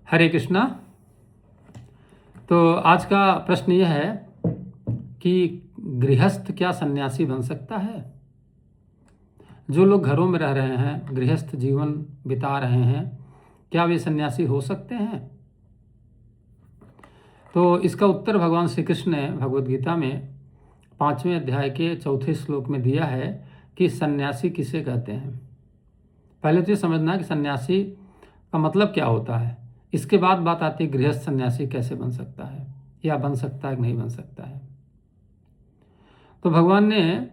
हरे कृष्णा। तो आज का प्रश्न यह है कि गृहस्थ क्या सन्यासी बन सकता है? जो लोग घरों में रह रहे हैं, गृहस्थ जीवन बिता रहे हैं, क्या वे सन्यासी हो सकते हैं? तो इसका उत्तर भगवान श्री कृष्ण ने भगवद गीता में 5वें अध्याय के 4थे श्लोक में दिया है कि सन्यासी किसे कहते हैं। पहले तो ये समझना कि सन्यासी का मतलब क्या होता है, इसके बाद बात आती है गृहस्थ सन्यासी कैसे बन सकता है या बन सकता है कि नहीं बन सकता है। तो भगवान ने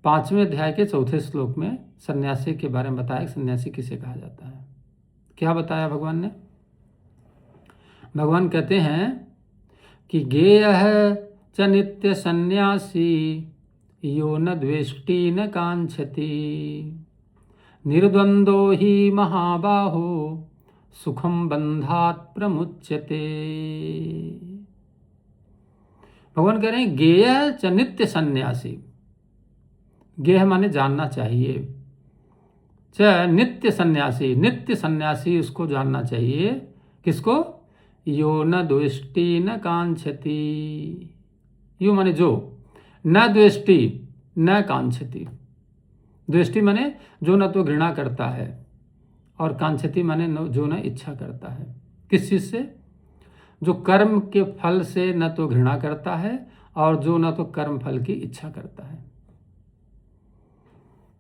5वें अध्याय के 4थे श्लोक में सन्यासी के बारे में बताया कि सन्यासी किसे कहा जाता है। क्या बताया भगवान ने? भगवान कहते हैं कि गेयः च नित्य सन्यासी यो न द्वेष्टि न कांक्षति निर्द्वंदो ही महाबाहो सुखम बंधात प्रमुच्यते। भगवान कह रहे हैं गेय च नित्य सन्यासी। गेय माने जानना चाहिए, च नित्य सन्यासी, नित्य सन्यासी उसको जानना चाहिए। किसको? यो न द्वेष्टि न कांक्षति। यो माने जो, न द्वेष्टि न कांक्षति। द्वेष्टि माने जो न तो घृणा करता है, और कांक्षति माने जो न इच्छा करता है। किस चीज से? जो कर्म के फल से न तो घृणा करता है और जो न तो कर्म फल की इच्छा करता है।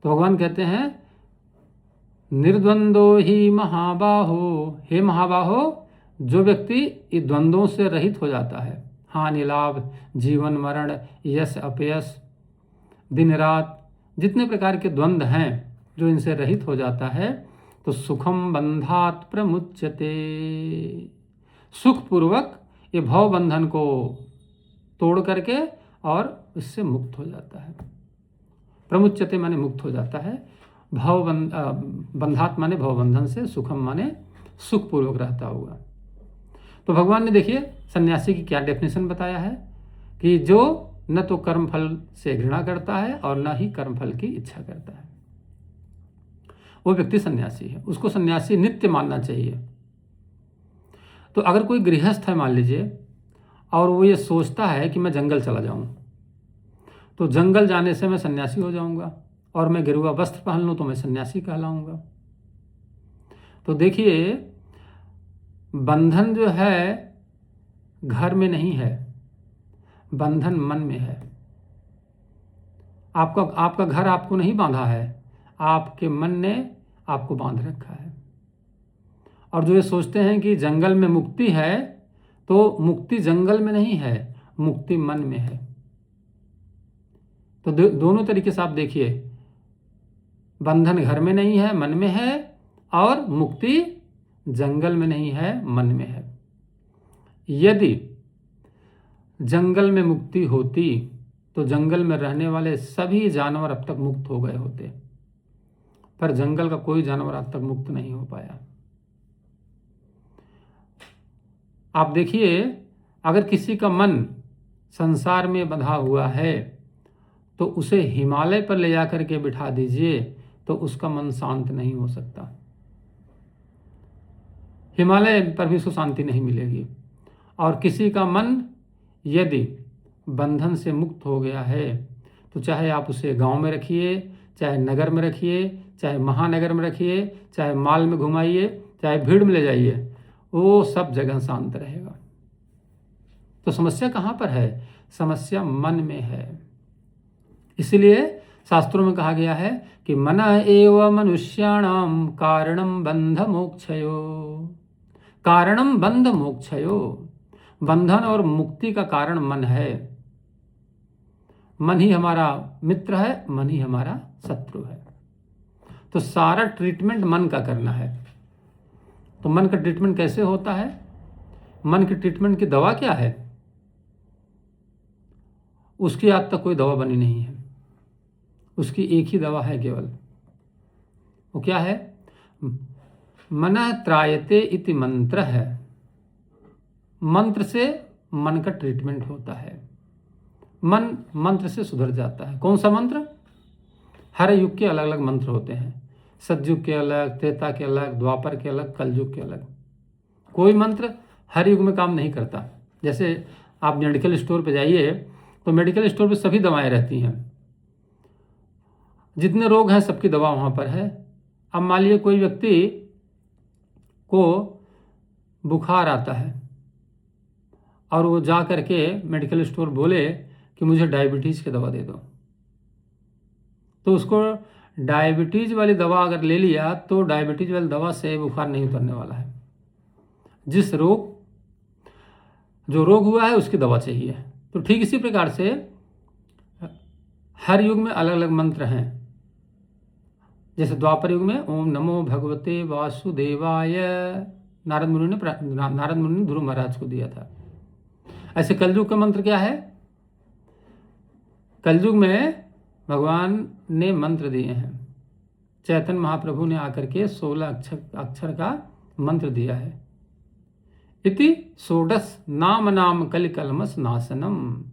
तो भगवान कहते हैं निर्द्वंदो ही महाबाहो। हे महाबाहो, जो व्यक्ति द्वंद्वों से रहित हो जाता है, हानि लाभ, जीवन मरण, यश अपयश, दिन रात, जितने प्रकार के द्वंद्व हैं, जो इनसे रहित हो जाता है, तो सुखम बंधात प्रमुच्यते। सुख पूर्वक ये भव बंधन को तोड़ करके और इससे मुक्त हो जाता है। प्रमुच्यते माने मुक्त हो जाता है। बंधात माने भव बंधन से, सुखम माने सुख पूर्वक रहता हुआ। तो भगवान ने देखिए सन्यासी की क्या डेफिनेशन बताया है कि जो न तो कर्म फल से घृणा करता है और न ही कर्म फल की इच्छा करता है, वो व्यक्ति सन्यासी है। उसको सन्यासी नित्य मानना चाहिए। तो अगर कोई गृहस्थ है मान लीजिए, और वो ये सोचता है कि मैं जंगल चला जाऊं, तो जंगल जाने से मैं सन्यासी हो जाऊंगा, और मैं गेरुआ वस्त्र पहन लूं तो मैं सन्यासी कहलाऊंगा। तो देखिए बंधन जो है घर में नहीं है, बंधन मन में है। आपका घर आपको नहीं बांधा है, आपके मन ने आपको बांध रखा है। और जो ये सोचते हैं कि जंगल में मुक्ति है, तो मुक्ति जंगल में नहीं है, मुक्ति मन में है। तो दोनों तरीके से आप देखिए, बंधन घर में नहीं है, मन में है, और मुक्ति जंगल में नहीं है, मन में है। यदि जंगल में मुक्ति होती तो जंगल में रहने वाले सभी जानवर अब तक मुक्त हो गए होते, पर जंगल का कोई जानवर अब तक मुक्त नहीं हो पाया। आप देखिए, अगर किसी का मन संसार में बंधा हुआ है तो उसे हिमालय पर ले जाकर के बिठा दीजिए तो उसका मन शांत नहीं हो सकता। हिमालय पर भी उसको शांति नहीं मिलेगी। और किसी का मन यदि बंधन से मुक्त हो गया है, तो चाहे आप उसे गांव में रखिए, चाहे नगर में रखिए, चाहे महानगर में रखिए, चाहे माल में घुमाइए, चाहे भीड़ में ले जाइए, वो सब जगह शांत रहेगा। तो समस्या कहाँ पर है? समस्या मन में है। इसलिए शास्त्रों में कहा गया है कि मन एव मनुष्याणाम कारणम बंध मोक्षयो। कारणम बंध मोक्षयो। बंधन और मुक्ति का कारण मन है। मन ही हमारा मित्र है, मन ही हमारा शत्रु है। तो सारा ट्रीटमेंट मन का करना है। तो मन का ट्रीटमेंट कैसे होता है? मन के ट्रीटमेंट की दवा क्या है? उसकी आज तक कोई दवा बनी नहीं है। उसकी एक ही दवा है केवल। वो क्या है? मनः त्रायते इति मंत्र है। मंत्र से मन का ट्रीटमेंट होता है। मन मंत्र से सुधर जाता है। कौन सा मंत्र? हर युग के अलग अलग मंत्र होते हैं। सतयुग के अलग, त्रेता के अलग, द्वापर के अलग, कलयुग के अलग। कोई मंत्र हर युग में काम नहीं करता। जैसे आप मेडिकल स्टोर पे जाइए तो मेडिकल स्टोर पे सभी दवाएं रहती हैं, जितने रोग हैं सबकी दवा वहाँ पर है। अब मान लीजिए कोई व्यक्ति को बुखार आता है और वो जा करके मेडिकल स्टोर बोले कि मुझे डायबिटीज़ की दवा दे दो, तो उसको डायबिटीज़ वाली दवा अगर ले लिया तो डायबिटीज़ वाली दवा से बुखार नहीं उतरने वाला है। जो रोग हुआ है उसकी दवा चाहिए। तो ठीक इसी प्रकार से हर युग में अलग अलग मंत्र हैं। जैसे द्वापर युग में ओम नमो भगवते वासुदेवाय नारद मुनि ने ध्रुव महाराज को दिया था। ऐसे कलयुग का मंत्र क्या है? कलयुग में भगवान ने मंत्र दिए हैं। चैतन्य महाप्रभु ने आकर के 16 अक्षर का मंत्र दिया है। इति षोडश नाम कलिकलमस नाशनम।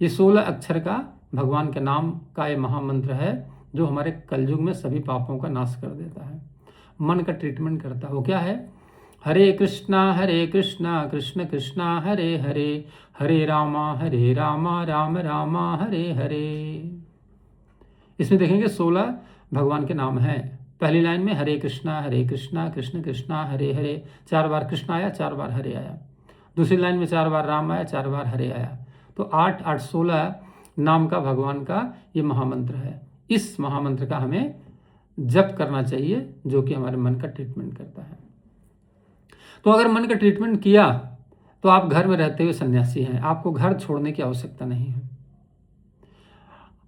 ये 16 अक्षर का भगवान के नाम का ये महामंत्र है जो हमारे कलयुग में सभी पापों का नाश कर देता है, मन का ट्रीटमेंट करता है। वो क्या है? हरे कृष्णा कृष्ण कृष्णा हरे हरे, हरे रामा राम रामा हरे हरे। इसमें देखेंगे 16 भगवान के नाम हैं। पहली लाइन में हरे कृष्णा कृष्ण कृष्णा हरे हरे, 4 बार कृष्ण आया, 4 बार हरे आया। दूसरी लाइन में 4 बार राम आया, 4 बार हरे आया। तो 8 8 16 नाम का भगवान का ये महामंत्र है। इस महामंत्र का हमें जप करना चाहिए, जो कि हमारे मन का ट्रीटमेंट करता है। तो अगर मन का ट्रीटमेंट किया तो आप घर में रहते हुए सन्यासी हैं, आपको घर छोड़ने की आवश्यकता नहीं है।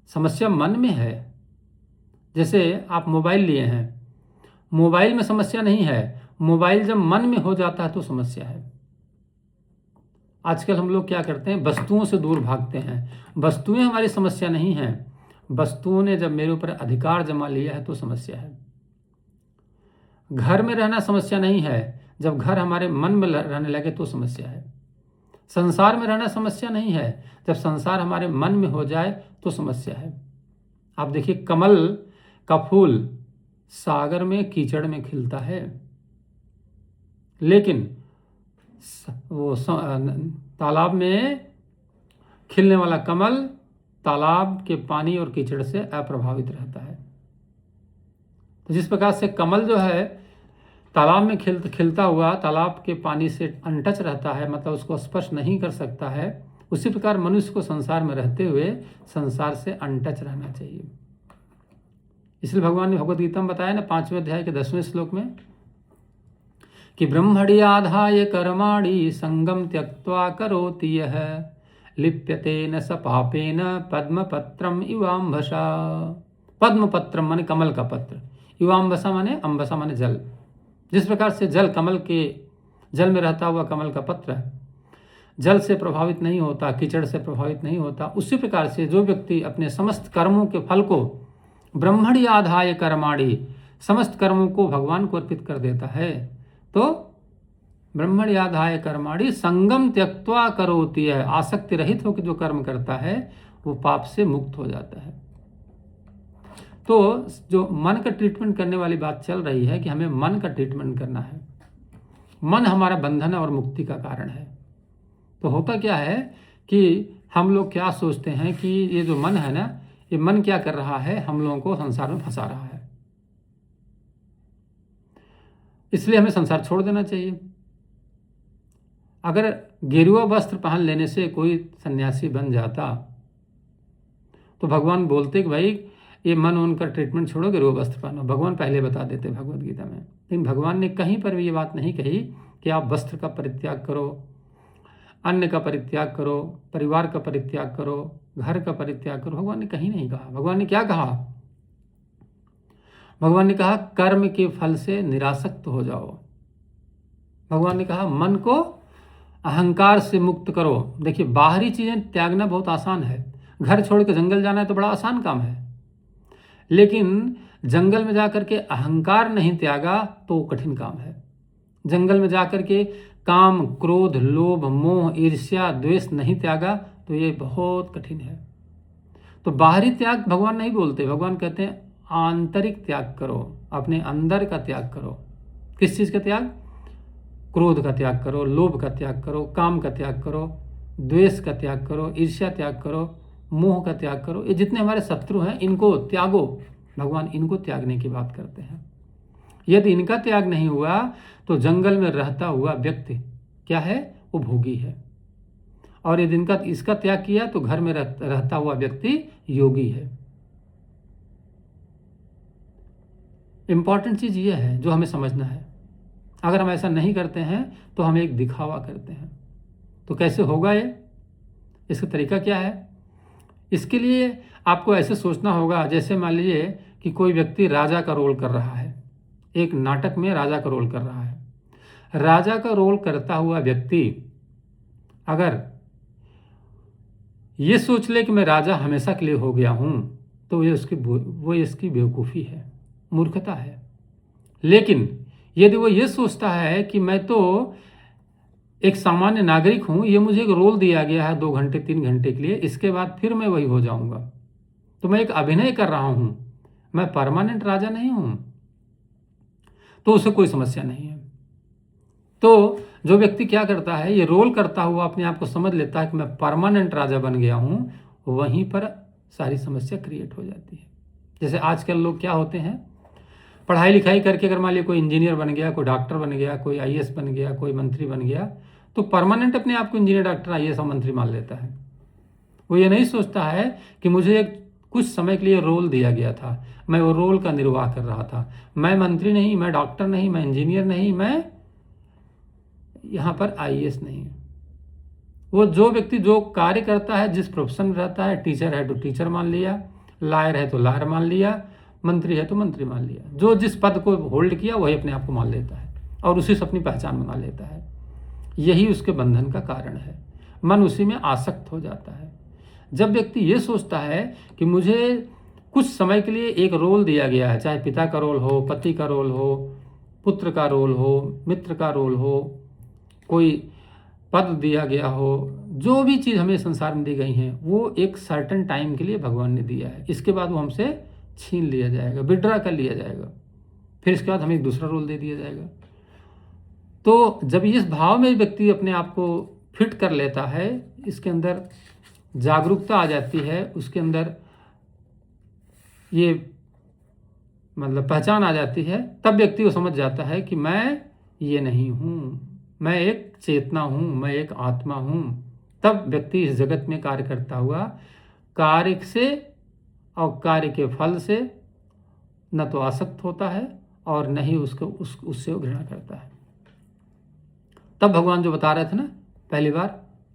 समस्या मन में है। जैसे आप मोबाइल लिए हैं, मोबाइल में समस्या नहीं है, मोबाइल जब मन में हो जाता है तो समस्या है। आजकल हम लोग क्या करते हैं? वस्तुओं से दूर भागते हैं। वस्तुएं हमारी समस्या नहीं है, वस्तुओं ने जब मेरे ऊपर अधिकार जमा लिया है तो समस्या है। घर में रहना समस्या नहीं है, जब घर हमारे मन में रहने लगे तो समस्या है। संसार में रहना समस्या नहीं है, जब संसार हमारे मन में हो जाए तो समस्या है। आप देखिए, कमल का फूल सागर में कीचड़ में खिलता है, लेकिन वो तालाब में खिलने वाला कमल तालाब के पानी और कीचड़ से अप्रभावित रहता है। तो जिस प्रकार से कमल जो है तालाब में खिलता हुआ तालाब के पानी से अनटच रहता है, मतलब उसको स्पर्श नहीं कर सकता है, उसी प्रकार मनुष्य को संसार में रहते हुए संसार से अनटच रहना चाहिए। इसलिए भगवान ने भगवद गीता में बताया ना, 5वें अध्याय के 10वें श्लोक में कि ब्रह्मणि आधाय कर्माणि संगम त्यक्त्वा करोति यः लिप्यते न स पापेन पद्मपत्रम इवाम्भसा। पद्मपत्रम माने कमल का पत्र, इवाम्भसा माने अम्बसा माने जल। जिस प्रकार से जल जल में रहता हुआ कमल का पत्र जल से प्रभावित नहीं होता, कीचड़ से प्रभावित नहीं होता, उसी प्रकार से जो व्यक्ति अपने समस्त कर्मों के फल को ब्रह्मणि आधाय कर्माणि, समस्त कर्मों को भगवान को अर्पित कर देता है, तो ब्रह्मणि आधाय कर्माणि संगम त्यक्त्वा करोति है, आसक्ति रहित होकर जो कर्म करता है वो पाप से मुक्त हो जाता है। तो जो मन का ट्रीटमेंट करने वाली बात चल रही है कि हमें मन का ट्रीटमेंट करना है। मन हमारा बंधन और मुक्ति का कारण है। तो होता क्या है कि हम लोग क्या सोचते हैं कि ये जो मन है ना, ये मन क्या कर रहा है? हम लोगों को संसार में फंसा रहा है, इसलिए हमें संसार छोड़ देना चाहिए। अगर गेरुआ वस्त्र पहन लेने से कोई सन्यासी बन जाता तो भगवान बोलते कि भाई ये मन उनका ट्रीटमेंट छोड़ो, गेरुआ वस्त्र पहनो। भगवान पहले बता देते भगवद गीता में। लेकिन भगवान ने कहीं पर भी ये बात नहीं कही कि आप वस्त्र का परित्याग करो, अन्न का परित्याग करो, परिवार का परित्याग करो, घर का परित्याग करो। भगवान ने कहीं नहीं कहा। भगवान ने क्या कहा? भगवान ने कहा कर्म के फल से निरासक्त हो जाओ। भगवान ने कहा मन को अहंकार से मुक्त करो। देखिए, बाहरी चीजें त्यागना बहुत आसान है। घर छोड़ के जंगल जाना है तो बड़ा आसान काम है, लेकिन जंगल में जाकर के अहंकार नहीं त्यागा तो कठिन काम है। जंगल में जाकर के काम, क्रोध, लोभ, मोह, ईर्ष्या, द्वेष नहीं त्यागा तो ये बहुत कठिन है। तो बाहरी त्याग भगवान नहीं बोलते, भगवान कहते हैं आंतरिक त्याग करो, अपने अंदर का त्याग करो। किस चीज़ का त्याग? क्रोध का त्याग करो, लोभ का त्याग करो, काम का त्याग करो, द्वेष का त्याग करो, ईर्ष्या त्याग करो, मोह का त्याग करो। ये जितने हमारे शत्रु हैं इनको त्यागो। भगवान इनको त्यागने की बात करते हैं। यदि इनका त्याग नहीं हुआ तो जंगल में रहता हुआ व्यक्ति क्या है, वो भोगी है। और यदि इसका त्याग किया तो घर में रहता हुआ व्यक्ति योगी है। इंपॉर्टेंट चीज ये है जो हमें समझना है। अगर हम ऐसा नहीं करते हैं तो हम एक दिखावा करते हैं। तो कैसे होगा ये, इसका तरीका क्या है? इसके लिए आपको ऐसे सोचना होगा, जैसे मान लीजिए कि कोई व्यक्ति राजा का रोल कर रहा है, एक नाटक में राजा का रोल कर रहा है। राजा का रोल करता हुआ व्यक्ति अगर ये सोच ले कि मैं राजा हमेशा के लिए हो गया हूं, तो वो इसकी बेवकूफ़ी है, मूर्खता है। लेकिन यदि वो ये सोचता है कि मैं तो एक सामान्य नागरिक हूं, ये मुझे एक रोल दिया गया है 2 घंटे 3 घंटे के लिए, इसके बाद फिर मैं वही हो जाऊंगा, तो मैं एक अभिनय कर रहा हूं, मैं परमानेंट राजा नहीं हूं, तो उसे कोई समस्या नहीं है। तो जो व्यक्ति क्या करता है, ये रोल करता हुआ अपने आप को समझ लेता है कि मैं परमानेंट राजा बन गया हूं, वहीं पर सारी समस्या क्रिएट हो जाती है। जैसे आजकल लोग क्या होते हैं, पढ़ाई लिखाई करके अगर मान लिया कोई इंजीनियर बन गया, कोई डॉक्टर बन गया, कोई आईएएस बन गया, कोई मंत्री बन गया, तो परमानेंट अपने आप को इंजीनियर, डॉक्टर, आईएएस और मंत्री मान लेता है। वो ये नहीं सोचता है कि मुझे कुछ समय के लिए रोल दिया गया था, मैं वो रोल का निर्वाह कर रहा था। मैं मंत्री नहीं, मैं डॉक्टर नहीं, मैं इंजीनियर नहीं, मैं यहाँ पर आईएएस नहीं। वो जो व्यक्ति जो कार्य करता है, जिस प्रोफेशन में रहता है, टीचर है तो टीचर मान लिया, लॉयर है तो लॉयर मान लिया, मंत्री है तो मंत्री मान लिया, जो जिस पद को होल्ड किया वही अपने आप को मान लेता है और उसी से अपनी पहचान बना लेता है। यही उसके बंधन का कारण है। मन उसी में आसक्त हो जाता है। जब व्यक्ति ये सोचता है कि मुझे कुछ समय के लिए एक रोल दिया गया है, चाहे पिता का रोल हो, पति का रोल हो, पुत्र का रोल हो, मित्र का रोल हो, कोई पद दिया गया हो, जो भी चीज़ हमें संसार में दी गई हैं वो एक सर्टेन टाइम के लिए भगवान ने दिया है। इसके बाद वो हमसे छीन लिया जाएगा, विड्रा कर लिया जाएगा, फिर इसके बाद हमें एक दूसरा रोल दे दिया जाएगा। तो जब इस भाव में व्यक्ति अपने आप को फिट कर लेता है, इसके अंदर जागरूकता आ जाती है, उसके अंदर ये मतलब पहचान आ जाती है, तब व्यक्ति को समझ जाता है कि मैं ये नहीं हूँ, मैं एक चेतना हूँ, मैं एक आत्मा हूँ। तब व्यक्ति इस जगत में कार्य करता हुआ कार्य से और कार्य के फल से न तो आसक्त होता है और न ही उससे घृणा करता है। तब भगवान जो बता रहे थे ना पहली बार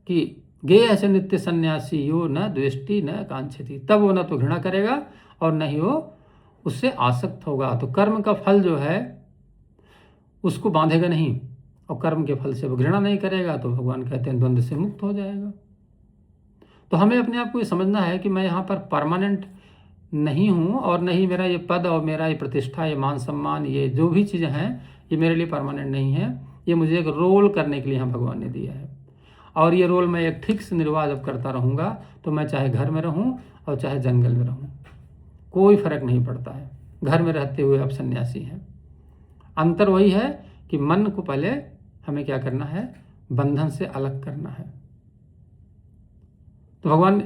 कि गेय च नित्य सन्यासी यो न द्वेष्टि न कांक्षति, तब वो न तो घृणा करेगा और न ही वो उससे आसक्त होगा। तो कर्म का फल जो है उसको बांधेगा नहीं और कर्म के फल से वो घृणा नहीं करेगा, तो भगवान कहते हैं द्वंद्व से मुक्त हो जाएगा। तो हमें अपने आप को ये समझना है कि मैं यहाँ पर परमानेंट नहीं हूँ और नहीं मेरा ये पद और मेरा ये प्रतिष्ठा, ये मान सम्मान, ये जो भी चीज़ें हैं ये मेरे लिए परमानेंट नहीं है। ये मुझे एक रोल करने के लिए यहाँ भगवान ने दिया है और ये रोल मैं एक ठीक से निर्वाह जब करता रहूँगा तो मैं चाहे घर में रहूँ और चाहे जंगल में रहूँ, कोई फर्क नहीं पड़ता है। घर में रहते हुए आप सन्यासी हैं। अंतर वही है कि मन को पहले हमें क्या करना है, बंधन से अलग करना है। तो भगवान,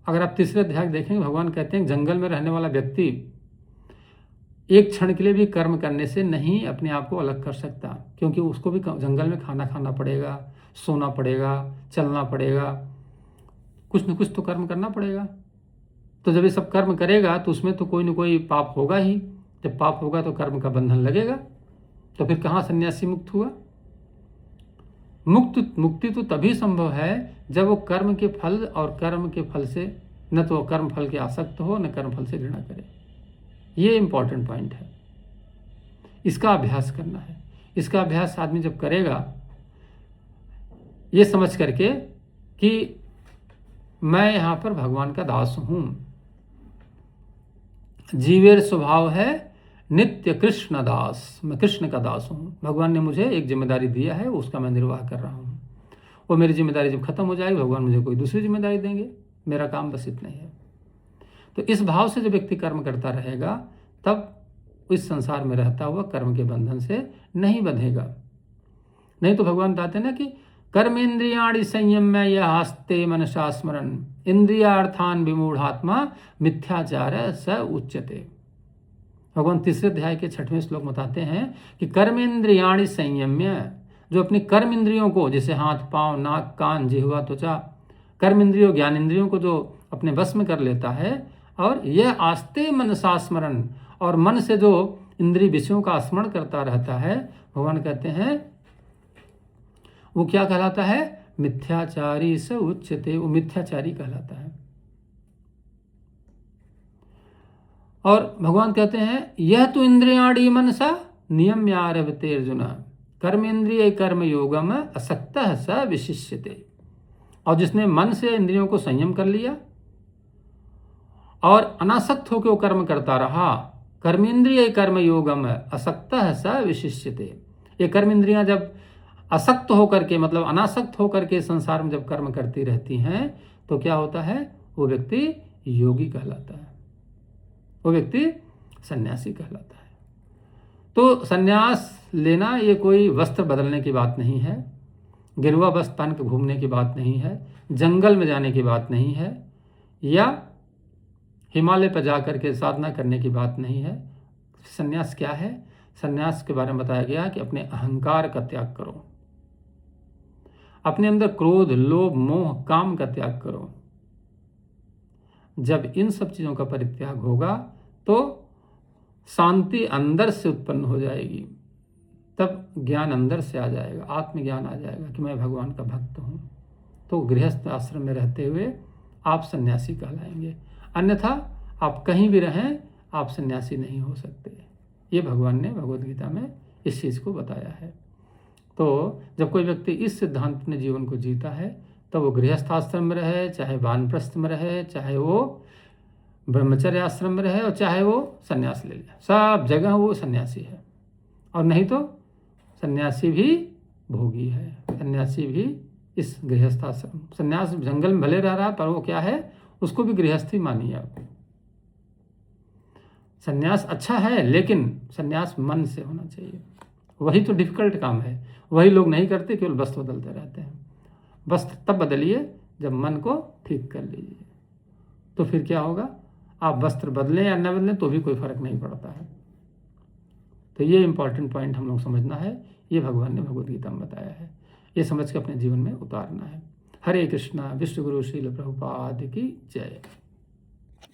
अगर आप तीसरे अध्याय देखेंगे, भगवान कहते हैं जंगल में रहने वाला व्यक्ति एक क्षण के लिए भी कर्म करने से नहीं अपने आप को अलग कर सकता, क्योंकि उसको भी जंगल में खाना पड़ेगा, सोना पड़ेगा, चलना पड़ेगा, कुछ न कुछ तो कर्म करना पड़ेगा। तो जब ये सब कर्म करेगा तो उसमें तो कोई न कोई पाप होगा ही। जब पाप होगा तो कर्म का बंधन लगेगा। तो फिर कहाँ सन्यासी मुक्त हुआ? मुक्ति तो तभी संभव है जब वो कर्म के फल और कर्म के फल से न तो कर्म फल के आसक्त हो, न कर्म फल से घृणा करे। ये इंपॉर्टेंट पॉइंट है। इसका अभ्यास करना है। इसका अभ्यास आदमी जब करेगा ये समझ करके कि मैं यहाँ पर भगवान का दास हूँ, जीवेर स्वभाव है नित्य कृष्ण दास, मैं कृष्ण का दास हूँ। भगवान ने मुझे एक जिम्मेदारी दिया है, उसका मैं निर्वाह कर रहा हूँ। वो मेरी जिम्मेदारी जब खत्म हो जाएगी भगवान मुझे कोई दूसरी जिम्मेदारी देंगे, मेरा काम बस इतना ही है। तो इस भाव से जब व्यक्ति कर्म करता रहेगा तब इस संसार में रहता हुआ कर्म के बंधन से नहीं बंधेगा। नहीं तो भगवान बताते हैं ना कि कर्मेंद्रियाणि संयम्य यह आस्ते मनसा स्मरन् इंद्रियार्थान विमूढ़ात्मा मिथ्याचार स उच्यते। भगवान तीसरे अध्याय के 6वें श्लोक में बताते हैं कि कर्मेंद्रियाणि संयम्य, जो अपनी कर्म इंद्रियों को, जैसे हाथ पांव नाक कान जिह्वा त्वचा, कर्म इंद्रियों ज्ञान इंद्रियों को जो अपने वश में कर लेता है, और यह आस्ते मनसा स्मरण, और मन से जो इंद्रिय विषयों का स्मरण करता रहता है, भगवान कहते हैं वो क्या कहलाता है? मिथ्याचारी स उच्यते, वो मिथ्याचारी कहलाता है। और भगवान कहते हैं यह तो इंद्रियाणि मनसा नियम्यारभते अर्जुन कर्मेंद्रिय कर्म योगम असक्तः स विशिष्यते। और जिसने मन से इंद्रियों को संयम कर लिया और अनासक्त होकर वो कर्म करता रहा, कर्मेंद्रिय कर्म योगम असक्तः स विशिष्यते। ये कर्म इंद्रियां जब असक्त होकर के, मतलब अनासक्त होकर के संसार में जब कर्म करती रहती हैं, तो क्या होता है? वो व्यक्ति योगी कहलाता है, वो व्यक्ति सन्यासी कहलाता है। तो सन्यास लेना ये कोई वस्त्र बदलने की बात नहीं है, गिरुआ वस्त्र पहन के घूमने की बात नहीं है, जंगल में जाने की बात नहीं है, या हिमालय पर जा कर के साधना करने की बात नहीं है। सन्यास क्या है? सन्यास के बारे में बताया गया कि अपने अहंकार का त्याग करो, अपने अंदर क्रोध लोभ मोह काम का त्याग करो। जब इन सब चीज़ों का परित्याग होगा तो शांति अंदर से उत्पन्न हो जाएगी, तब ज्ञान अंदर से आ जाएगा, आत्मज्ञान आ जाएगा कि मैं भगवान का भक्त हूँ। तो गृहस्थ आश्रम में रहते हुए आप सन्यासी कहलाएंगे, अन्यथा आप कहीं भी रहें आप सन्यासी नहीं हो सकते। ये भगवान ने भगवद गीता में इस चीज़ को बताया है। तो जब कोई व्यक्ति इस सिद्धांत अपने जीवन को जीता है, तो वो गृहस्थ आश्रम में रहे, चाहे वानप्रस्थ में रहे, चाहे वो ब्रह्मचर्य आश्रम में रहे, और चाहे वो सन्यास ले ले, सब जगह वो सन्यासी है। और नहीं तो सन्यासी भी भोगी है, सन्यासी भी इस गृहस्थ आश्रम, सन्यास जंगल में भले रह रहा है पर वो क्या है? उसको भी गृहस्थी मानिए आप। सन्यास अच्छा है, लेकिन सन्यास मन से होना चाहिए। वही तो डिफिकल्ट काम है, वही लोग नहीं करते, केवल वस्त्र बदलते रहते हैं। वस्त्र तब बदलिए जब मन को ठीक कर लीजिए, तो फिर क्या होगा? आप वस्त्र बदलें या न बदलें तो भी कोई फर्क नहीं पड़ता है। तो ये इंपॉर्टेंट पॉइंट हम लोग समझना है, ये भगवान ने भगवद गीता में बताया है, ये समझ के अपने जीवन में उतारना है। हरे कृष्णा। विश्व गुरु श्रील प्रभुपाद की जय।